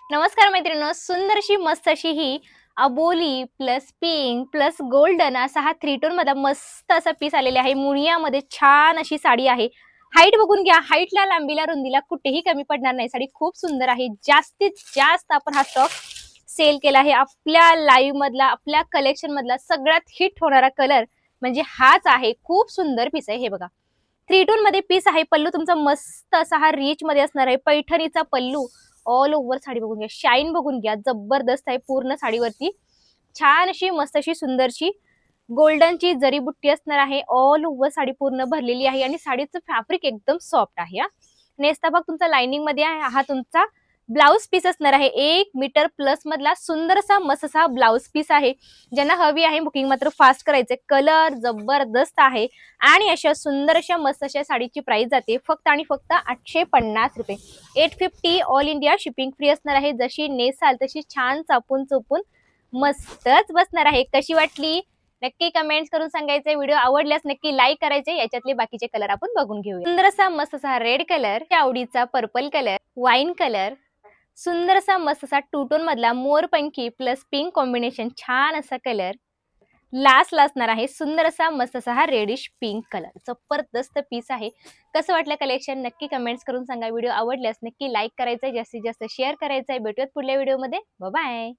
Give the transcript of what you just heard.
नमस्कार मैत्रिणींनो, सुंदरशी मस्त अशी ही अबोली प्लस पिंक प्लस गोल्डन असा हा 3 टोन मध्ये मस्त असा पीस आलेला आहे. मुनियामध्ये छान अशी साडी आहे. हाईट बघून घ्या, हाईटला लांबीला रुंदीला कुठेही कमी पडणार नाही. साडी खूप सुंदर आहे. जास्तीत जास्त आपण हा स्टॉक सेल केला आहे. आपल्या लाईव्ह मधला, आपल्या कलेक्शन मधला सगळ्यात हिट होणारा कलर म्हणजे हाच आहे. खूप सुंदर पीस आहे. हे बघा, 3 टोन मध्ये पीस आहे. पल्लू तुमचा मस्त असा हा रिच मध्ये असणार आहे. पैठणीचा पल्लू, ऑल ओव्हर साडी बघून घ्या, शाईन बघून घ्या, जबरदस्त आहे. पूर्ण साडीवरती छान अशी मस्त अशी सुंदरशी गोल्डनची जरी बुट्टी असणार आहे. ऑल ओव्हर साडी पूर्ण भरलेली आहे आणि साडीचं फॅब्रिक एकदम सॉफ्ट आहे. नेसता भाग तुमचा लाइनिंग मध्ये आहे. हा तुमचा ब्लाउज पीस असणार आहे. 1 मीटर प्लस मधला सुंदरसा मस्त असा ब्लाउज पीस आहे. ज्यांना हवी आहे बुकिंग मात्र फास्ट करायचे. कलर जबरदस्त आहे आणि अशा सुंदर अशा मस्त अशा साडीची प्राइस जाते फक्त आणि फक्त 850 रुपये. 850 ऑल इंडिया शिपिंग फ्री असणार आहे. जशी नेसाल तशी छान चापून चोपून मस्तच बसणार आहे. कशी वाटली नक्की कमेंट्स करून सांगायचे. व्हिडिओ आवडल्यास नक्की लाईक करायचे. याच्यातले बाकीचे कलर आपण बघून घेऊया. सुंदर असा मस्त असा रेड कलर, आवडीचा पर्पल कलर, वाईन कलर, सुंदर असा मस्त असा 2 टोन मधला मोरपंखी प्लस पिंक कॉम्बिनेशन, छान असा कलर. लास्टला असणार आहे सुंदर असा मस्त असा हा रेडिश पिंक कलर. जबरदस्त पीस आहे. कसं वाटलं कलेक्शन नक्की कमेंट्स करून सांगा. व्हिडिओ आवडल्यास नक्की लाईक करायचा, जास्तीत जास्त शेअर करायचा. भेटूयात पुढल्या व्हिडिओमध्ये. Bye bye.